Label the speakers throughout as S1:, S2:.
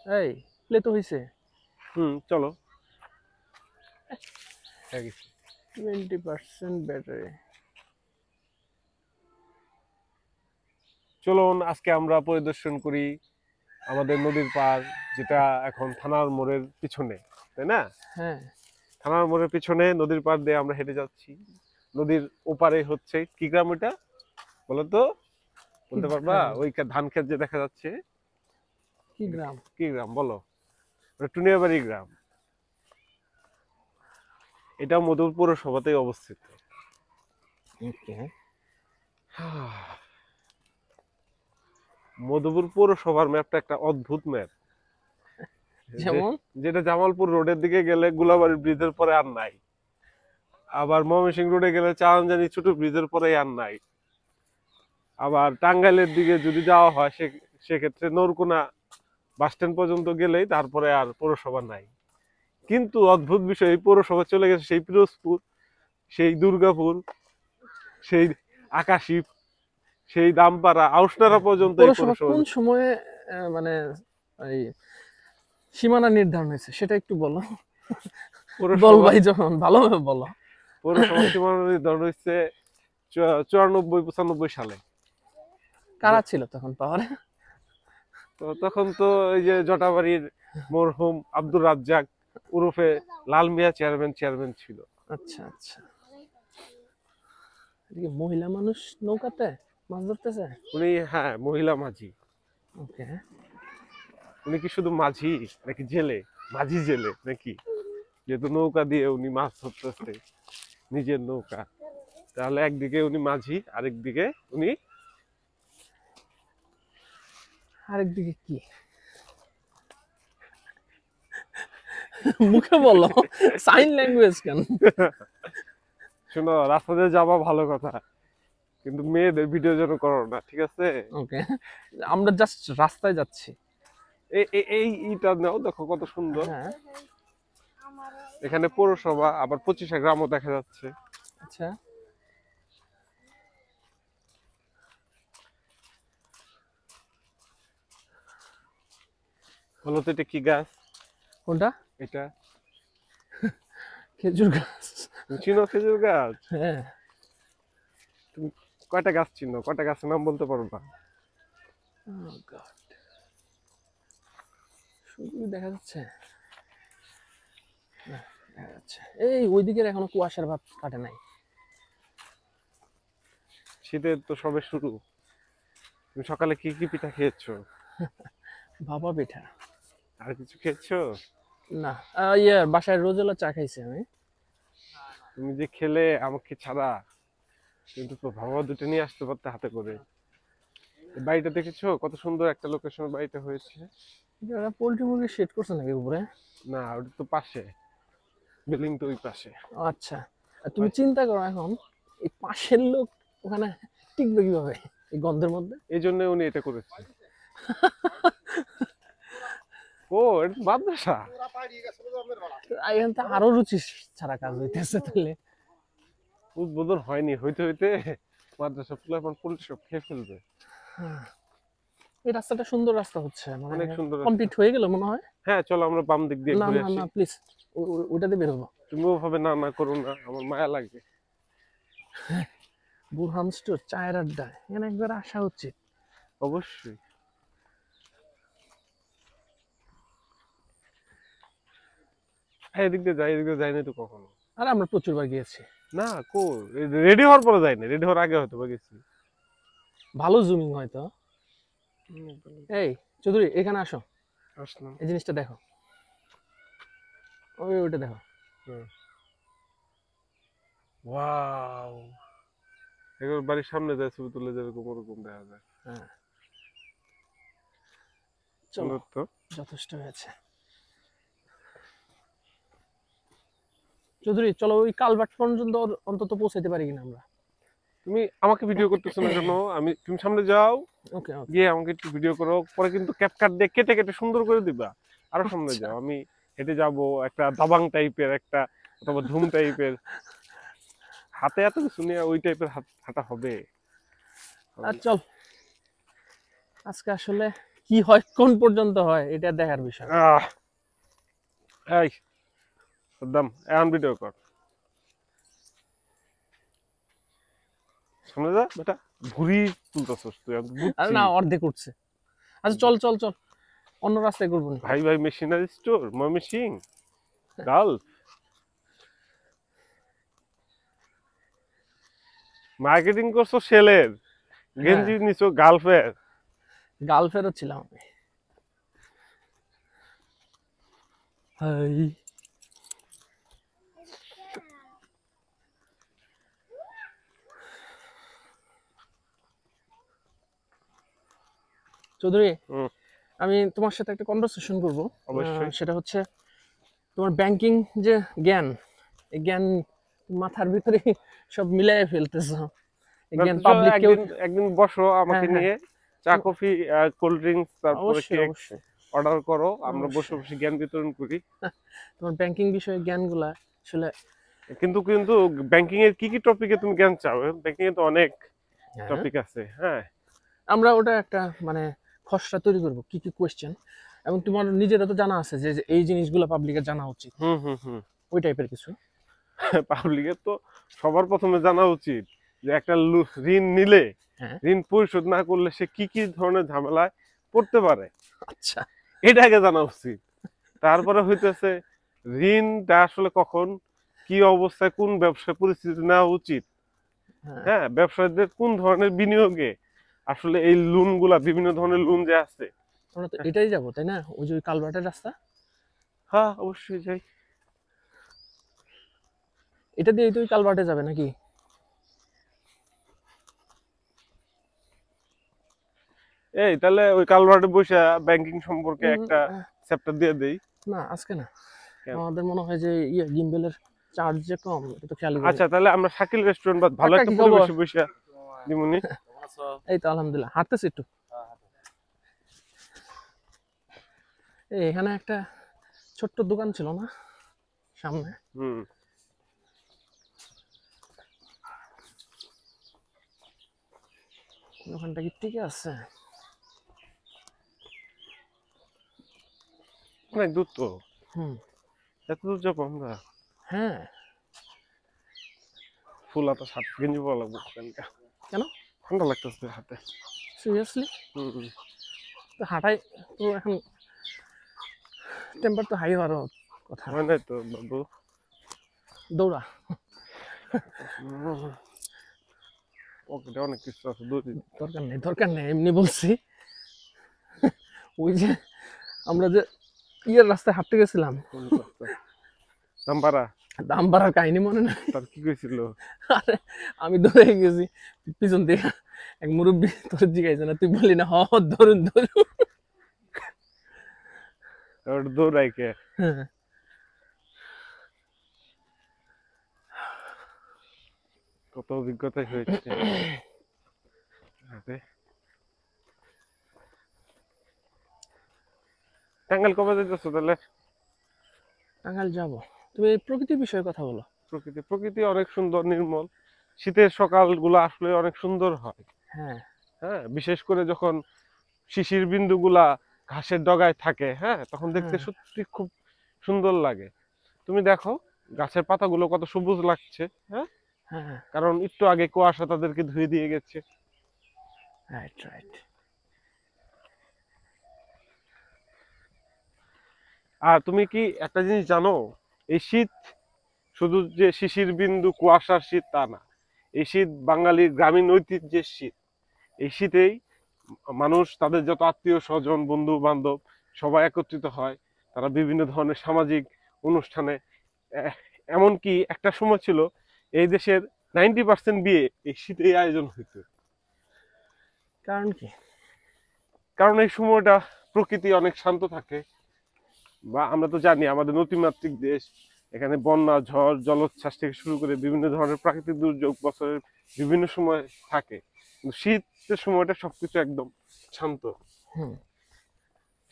S1: এই প্লে তো হইছে।
S2: চলো।
S1: 20% ব্যাটারি।
S2: চলুন আজকে আমরা পরিদর্শন করি আমাদের নদীর পাড়, যেটা এখন থানার মোড়ের পিছনে, তাই না?
S1: হ্যাঁ,
S2: থানার মোড়ের পিছনে নদীর পাড় দিয়ে আমরা হেঁটে যাচ্ছি। নদীর ওপারে হচ্ছে কি গ্রাম ওইটা বলো তো,
S1: কি
S2: বলতে পারবা?
S1: গ্রাম?
S2: ওই ধান ক্ষেত যে দেখা যাচ্ছে,
S1: কি গ্রাম?
S2: কি গ্রাম বলো? ওটা টুনিয়াবাড়ি গ্রাম। এটা মধুপুর পৌরসভাতেই অবস্থিত।
S1: ওকে।
S2: মধুপুর পৌরসভার ম্যাপটা একটা অদ্ভুত ম্যাপ,
S1: যেমন
S2: যেটা জামালপুর রোডের দিকে গেলে গোলাবাড়ি ব্রিজের পরে আর নাই, আবার ময়মনসিংহ রোডে গেলে চারানজানি ছোট ব্রিজের পরে আর নাই, আবার টাঙ্গাইলের দিকে যদি যাওয়া হয় সেক্ষেত্রে নরকুনা বাস স্ট্যান্ড পর্যন্ত গেলেই তারপরে আর পৌরসভা নাই। কিন্তু অদ্ভুত বিষয়, এই পৌরসভা চলে গেছে সেই পিরোজপুর, সেই দুর্গাপুর, সেই আকাশী, সেই দামপাড়া, আউসনারা পর্যন্ত এই
S1: পৌরসভা
S2: পৌরসভা।
S1: কোন সময়ে মানে এই সীমানা নির্ধারণ হয়েছে সেটা একটু বলো। বল ভাই, যখন ভালোভাবে বলো।
S2: পৌরসভা সীমানা নির্ধারণ হয়েছে 94-95 সালে।
S1: কারা ছিল তখন পাওয়ারে?
S2: তো তখন তো এই যে জটাবাড়ির মরহুম আব্দুর রাজ্জাক ওরফে লাল মিয়া চেয়ারম্যান ছিল।
S1: আচ্ছা আচ্ছা। এদিকে মহিলা মানুষ নৌকাতে মাছ ধরতেছে।
S2: উনি, হ্যাঁ, মহিলা মাঝি।
S1: ওকে।
S2: উনি কি শুধু মাঝি নাকি জেলে? মাঝি জেলে নাকি? যেহেতু নৌকা দিয়ে উনি মাছ ধরতেছে, নিজের নৌকা, তাহলে একদিকে উনি মাঝি, আরেকদিকে উনি
S1: আরেকদিকে কি? মুখে বলো, সাইন ল্যাঙ্গুয়েজ কেন?
S2: শোনো, রাস্তাতে যাবা ভালো কথা, কিন্তু মেয়েদের ভিডিও যেন করো না, ঠিক আছে?
S1: ওকে, আমরা জাস্ট রাস্তায় যাচ্ছি।
S2: এইটা নাও, দেখো কত সুন্দর।
S1: হ্যাঁ।
S2: এখানে পৌরসভা, আবার 25 গ্রামও দেখা যাচ্ছে।
S1: আচ্ছা।
S2: বলো তো, এটা কি গাছ?
S1: কোনটা?
S2: এটা
S1: খেজুর গাছ।
S2: তুমি চিনো খেজুর গাছ?
S1: হ্যাঁ।
S2: তুমি কয়টা গাছ চিনো? কয়টা গাছের নাম বলতে পারবা?
S1: Oh God. শুধু দেখা যাচ্ছে না, দেখা যাচ্ছে। এই ওইদিকের এখনো কুয়াশার ভাব কাটে নাই।
S2: শীতের তো সবে শুরু। তুমি সকালে কি কি পিঠা খেয়েছো?
S1: ভাপা পিঠা।
S2: আর কিছু খেয়েছো?
S1: না, বাসায় রোজেলা চা খাইছি আমি।
S2: তুমি যে খেলে আমাকে ছাড়া, কিন্তু তো ভাবা দুটো নিয়ে আসতে পারতে হাতে করে। এই বাড়িটা দেখেছো কত সুন্দর একটা লোকেশনে বাড়িটা হয়েছে?
S1: ওরা পোল্ট্রি মুরগি শেড করছে নাকি উপরে?
S2: না, ওটা তো পাশে, বিল্ডিং তো ওই পাশে।
S1: আচ্ছা। আর তুমি চিন্তা করো এখন, এই পাশের লোক ওখানে টিকবে কিভাবে এই গন্ধের মধ্যে?
S2: এই জন্য উনি এটা করেছে। ও, এটা তো মাদ্রাসা।
S1: এখান থেকে আরো রুচি ছাড়া কাজ হইতেছে তাহলে।
S2: উদ্বোধন হয়নি, হইতে হইতে মাদ্রাসা ফুলাফান পোল্ট্রি সব খেয়ে ফেলবে।
S1: এই রাস্তাটা সুন্দর রাস্তা হচ্ছে, মানে
S2: অনেক সুন্দর রাস্তা।
S1: কমপ্লিট হয়ে গেল মনে হয়।
S2: হ্যাঁ, চলো আমরা বাম দিক দিয়ে
S1: না
S2: ঘুরে
S1: না
S2: আসি।
S1: না, প্লিজ ওইটাতে বের হবো।
S2: তুমিও ভাবে না না করো না, আমার মায়া লাগে।
S1: বুরহান স্টোর, চায়ের আড্ডা, এখানে একবার আসা উচিত।
S2: অবশ্যই। হ্যাঁ, এদিক দিয়ে যাই, এদিক দিয়ে যাইনি তো কখনো।
S1: আর আমরা প্রচুরবার গিয়েছি।
S2: না, রেডি হওয়ার পরে যাইনি, রেডি হওয়ার আগে হয়তো বা গেছি।
S1: ভালো জুমিং হয়তো। এই চৌধুরী, এখানে আসো,
S2: আসলাম।
S1: এই জিনিসটা দেখো, ওইটা দেখো।
S2: ওয়াও, এবার বাড়ির সামনে যায় ছবি তুলে যেরকম ওরকম দেখা যায়।
S1: হ্যাঁ, চলো,
S2: সুন্দর তো।
S1: যথেষ্ট হয়েছে। চৌধুরী চলো, ওই কালভার্ট পর্যন্ত অন্তত পৌঁছাইতে পারি কিনা আমরা।
S2: তুমি আমাকে ভিডিও করতেছো না কেন? তুমি সামনে যাও,
S1: ওকে ওকে।
S2: গিয়ে আমাকে একটু ভিডিও করো, পরে কিন্তু ক্যাপকাট দিয়ে কেটে কেটে সুন্দর করে দিবা। আরো সামনে যাও, আমি হেঁটে যাব একটা দাবাং টাইপের একটা, অথবা ধুম টাইপের, হাতে এত কিছু নিয়ে ওই টাইপের হাঁটা হবে।
S1: আর চল, আজকে আসলে কি হয়, কোন পর্যন্ত হয়, এটা দেখার বিষয়।
S2: এই সাদ্দাম, এখন ভিডিও কর, সামনে যা বেটা, ভুড়ি তুলতেছস তুই, আমি
S1: আরে
S2: বুঝছি।
S1: না, অর্ধেক উঠছে। আচ্ছা চল চল চল, অন্য রাস্তায় করবো না।
S2: ভাই ভাই machinery store Mymensingh girls, marketing করছো সেলের, গেঞ্জি নিছো গার্লফের।
S1: গার্লফ্রেন্ডও ছিলাম আমি। হাই চৌধুরী, আমি তোমার সাথে একটা কনভারসেশন করবো।
S2: অবশ্যই।
S1: সেটা হচ্ছে তোমার ব্যাংকিং যে জ্ঞান, এই জ্ঞান মাথার ভিতরে সব মিলাই ফেলতেছো। এই জ্ঞান পাবলিক কেউ।
S2: একদিন বসো আমাকে
S1: হ্যাঁ, হ্যাঁ।
S2: নিয়ে, চা কফি কোল্ড ড্রিঙ্কস তারপরে
S1: অবশ্যই
S2: কেক
S1: অবশ্যই।
S2: অর্ডার করো, আমরা বসে
S1: অবশ্যই।
S2: বসে জ্ঞান বিতরণ করি।
S1: তোমার ব্যাংকিং বিষয়ে জ্ঞানগুলা আসলে।
S2: কিন্তু কিন্তু ব্যাংকিং এর কি কি টপিকে তুমি জ্ঞান চাও? ব্যাংকিং এ তো অনেক
S1: হ্যাঁ,
S2: টপিক আছে। হ্যাঁ,
S1: আমরা ওটা একটা মানে খসড়া তৈরি করবো, কি কি কোয়েশ্চেন, এবং তোমার নিজেরা তো জানা আছে যে যে এই জিনিসগুলো পাবলিকের জানা উচিত,
S2: হুম হুম হুম।
S1: ওই টাইপের কিছু।
S2: পাবলিকের তো সবার প্রথমে জানা উচিত যে একটা ঋণ নিলে,
S1: হ্যাঁ।
S2: ঋণ পরিশোধ না করলে সে কি কি ধরনের ঝামেলায় পড়তে পারে,
S1: আচ্ছা।
S2: এটা আগে জানা উচিত। তারপরে হইতেছে ঋণটা আসলে কখন কি অবস্থায় কোন ব্যবসায় পরিস্থিতি নেওয়া উচিত।
S1: হ্যাঁ,
S2: হ্যাঁ, ব্যবসায়ীদের কোন ধরনের বিনিয়োগে আসলে এই লোন গুলা, বিভিন্ন ধরনের লোন যে আছে।
S1: আমরা তো এটাই যাবো তাই না, ওই যে ওই কালভার্টের রাস্তা,
S2: হ্যাঁ অবশ্যই যাই।
S1: এটা দিয়ে তো ওই কালভার্টে যাবে নাকি?
S2: এই তাহলে ওই কালভার্টে বসে ব্যাংকিং সম্পর্কে
S1: উম,
S2: একটা
S1: আহ,
S2: চ্যাপ্টার দিয়ে দেই।
S1: না আজকে না,
S2: কেন?
S1: আমাদের মনে হয় যে ইয়ে গিম্বেলের চার্জ যে কম, এটা তো খেয়াল করি।
S2: আচ্ছা তাহলে আমরা শাকিল রেস্টুরেন্ট বা ভালো
S1: কাকা,
S2: একটা
S1: কি খবর?
S2: পরিবেশে বসে দিমুনি।
S1: এই তো আলহামদুলিল্লাহ, হাঁটতেছি একটু। এই এখানে একটা ছোট্ট দোকান ছিল না সামনে,
S2: হুম।
S1: দোকানটা কি ঠিক আছে?
S2: অনেক দূর তো,
S1: হুম।
S2: এত দূর যাবো আমরা?
S1: হ্যাঁ।
S2: ফুল হাতা শার্ট গেঞ্জি পরা লাগবো।
S1: কেন?
S2: ঠান্ডা লাগতেছে হাতে।
S1: সিরিয়াসলি?
S2: হুম হুম।
S1: তো হাঁটাই তো এখন, টেম্পার তো হাই হওয়ারও কথা।
S2: হয় নাই তো বাবু।
S1: দৌড়া।
S2: পকেটে অনেক কিছু আছে, দৌড়ি।
S1: দরকার নেই দরকার নেই, এমনি বলছি। ওই যে আমরা যে ইয়ের রাস্তায় হাঁটতে গেছিলাম,
S2: নাম্বারা
S1: দাম বাড়ার কাহিনী মনে নাই?
S2: তার কি কইছিল?
S1: আরে আমি দৌড়ে গেছি, পিছন থেকে এক মুরব্বী তোর জিগাইছে না, তুই বললি না হ হ, ধরুন ধরুন।
S2: দৌড়াই কে?
S1: হ্যাঁ।
S2: কত অভিজ্ঞতাই হয়েছে। টাঙ্গাইল কবে যাইতেছো তাহলে?
S1: টাঙ্গাইল যাবো, তুমি এই প্রকৃতির বিষয়ে কথা বলো।
S2: প্রকৃতি প্রকৃতি অনেক সুন্দর, নির্মল। শীতের সকালগুলো আসলে অনেক সুন্দর হয়।
S1: হ্যাঁ।
S2: হ্যাঁ, বিশেষ করে যখন শিশির বিন্দুগুলা ঘাসের ডগায় থাকে, হ্যাঁ, তখন দেখতে
S1: হ্যাঁ।
S2: সত্যি খুব সুন্দর লাগে। তুমি দেখো গাছের পাতাগুলো কত সবুজ লাগছে। হ্যাঁ,
S1: হ্যাঁ।
S2: কারণ একটু আগে কুয়াশা তাদেরকে ধুয়ে দিয়ে গেছে।
S1: Right right.
S2: আর তুমি কি একটা জিনিস জানো, এই শীত শুধু যে শিশির বিন্দু কুয়াশার শীত তা না। এই শীত বাঙালির গ্রামীণ ঐতিহ্যের শীত। এই শীতেই মানুষ তাদের যত আত্মীয় স্বজন, বন্ধু বান্ধব সবাই একত্রিত হয়। তারা বিভিন্ন ধরনের সামাজিক অনুষ্ঠানে, এমনকি একটা সময় ছিল এই দেশের 90% বিয়ে এই শীতেই আয়োজন হইতো।
S1: কারণ কি?
S2: কারণ এই সময়টা প্রকৃতি অনেক শান্ত থাকে। বা আমরা তো জানি আমাদের নদীমাতৃক দেশ, এখানে বন্যা, ঝড়, জলোচ্ছ্বাস থেকে শুরু করে বিভিন্ন ধরনের প্রাকৃতিক দুর্যোগ বছরের বিভিন্ন সময় থাকে। কিন্তু শীতের সময়টা সবকিছু একদম শান্ত।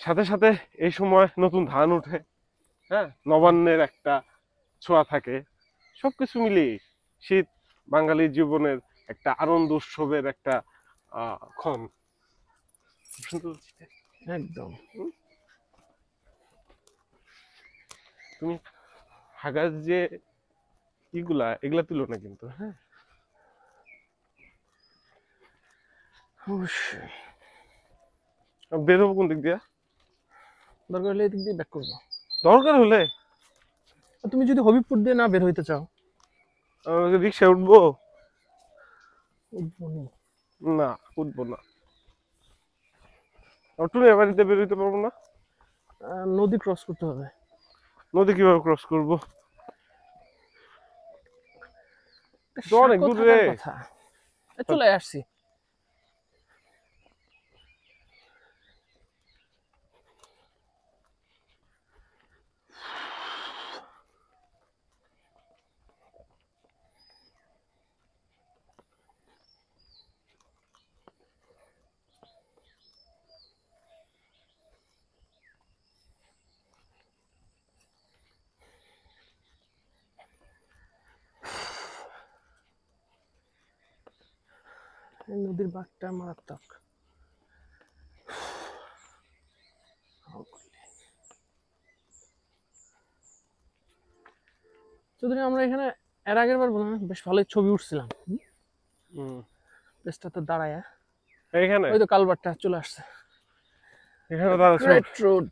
S2: সাথে সাথে এই সময় নতুন ধান উঠে, হ্যাঁ, নবান্নের একটা ছোঁয়া থাকে। সবকিছু মিলিয়ে শীত বাঙালির জীবনের একটা আনন্দ উৎসবের একটা ক্ষণ। সুন্দর।
S1: একদম।
S2: তুমি হাগার যে এগুলা তুলো না কিন্তু, হ্যাঁ।
S1: অবশ্যই।
S2: বের হবো কোন দিক দিয়া?
S1: দরকার হলে এদিক দিয়ে ব্যাক করবো।
S2: দরকার হলে
S1: আর তুমি যদি হবিবপুর দিয়ে না বের হইতে চাও?
S2: রিক্সায় উঠবো?
S1: উঠবো নি।
S2: না, উঠবো না। টুনির বাড়িতে বের হইতে পারবো না।
S1: নদী ক্রস করতে হবে।
S2: নদী কিভাবে ক্রস করবো? তো অনেক
S1: সাঁকো
S2: দূর
S1: থাকার
S2: রে।
S1: কথা। চলে আসছি। এই নদীর বাঘটা মারাত্মক। চৌধুরী, আমরা এখানে এর আগের বার বললাম বেশ ভালোই ছবি উঠছিলাম। পেজটা তো দাঁড়ায়।
S2: এইখানে
S1: ওই তো কালভারটা চলে আসছে।
S2: এখানে দাঁড়াচ্ছ?
S1: Great road.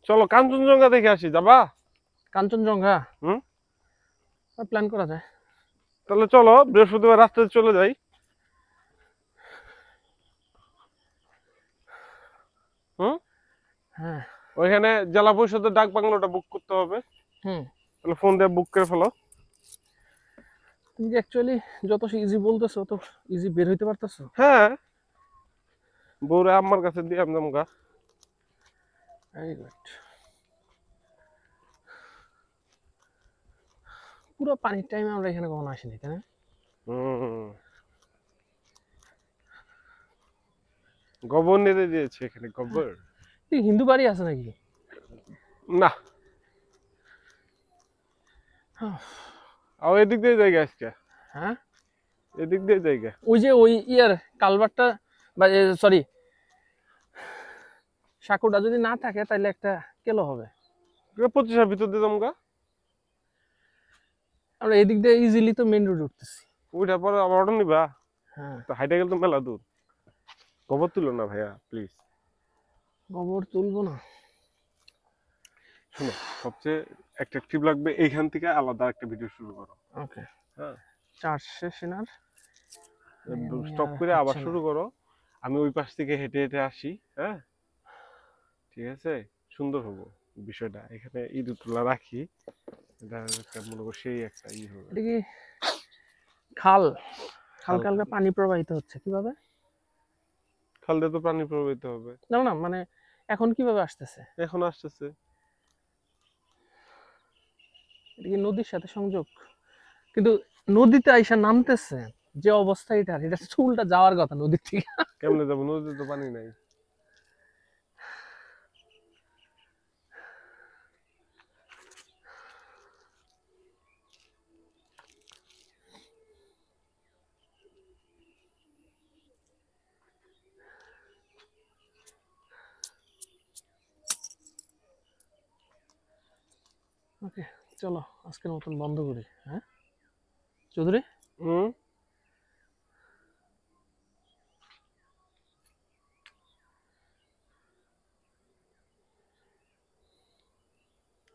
S2: চলো কাঞ্চনজঙ্ঘা দেখে আসি, যাবা?
S1: কাঞ্চনজঙ্ঘা
S2: হুম,
S1: প্ল্যান করা যায়।
S2: তাহলে চলো বৃহস্পতিবার রাস্তায় চলে যাই। হুম,
S1: হ্যাঁ।
S2: ওইখানে জেলা পরিষদের ডাক বাংলোটা বুক করতে হবে।
S1: হুম।
S2: তাহলে ফোন দিয়ে বুক করে ফেলো।
S1: তুমি কি অ্যাকচুয়ালি যত ইজি বলতেছো তো ইজি বের হইতে পারতেছো?
S2: হ্যাঁ, বউরে আম্মার কাছে দিয়ে আমি গা।
S1: Very good. পুরো পানির টাইমে আমরা এখানে কখনো আসিনি, তাই না?
S2: গোবর নেড়ে দিয়েছে এখানে, গোবর।
S1: হিন্দু বাড়ি আছে নাকি?
S2: না, এদিক দিয়ে জায়গা আজকে।
S1: হ্যাঁ,
S2: এদিক দিয়ে জায়গা।
S1: ওই যে ওই ইয়ার কালভারটা বা সরি সাঁকোটা যদি না থাকে তাহলে একটা কেলো হবে।
S2: 25-এর ভিতর দিয়ে জমগা।
S1: আমরা এদিক দিয়ে ইজিলি তো মেইন রোড উঠতেছি।
S2: ওইটা পরে আবার অটো নিবা?
S1: হ্যাঁ।
S2: তো হাইটে গেলে তো মেলা দূর। গোবর তুলো না ভাইয়া, প্লিজ।
S1: গোবর তুলবো না।
S2: শোনো, সবচেয়ে অ্যাট্রাকটিভ লাগবে এইখান থেকে আলাদা একটা ভিডিও শুরু করো।
S1: ওকে।
S2: হ্যাঁ,
S1: চার্জে সিনার
S2: স্টপ করে আবার শুরু করো। আমি ওই পাশ থেকে হেঁটে হেঁটে আসি। হ্যাঁ, ঠিক আছে, সুন্দর হবো বিষয়টা। এখানে ঈদ তুলা রাখি, এটা একটা মনে করো সেই একটা ই হবে।
S1: এটা কি খাল? হালকা হালকা পানি প্রবাহিত হচ্ছে কিভাবে?
S2: খাল দিয়ে তো পানি প্রবাহিত হবে।
S1: না না, মানে এখন কিভাবে আসতেছে?
S2: এখন আসতেছে।
S1: এটা কি নদীর সাথে সংযোগ? কিন্তু নদীতে আইসা নামতেছে যে অবস্থা, এটা চুলটা যাওয়ার কথা নদীর থেকে।
S2: কেমনে যাবো, নদীতে তো পানি নাই।
S1: ওকে, চলো আজকের মতন বন্ধ করি। হ্যাঁ চৌধুরী,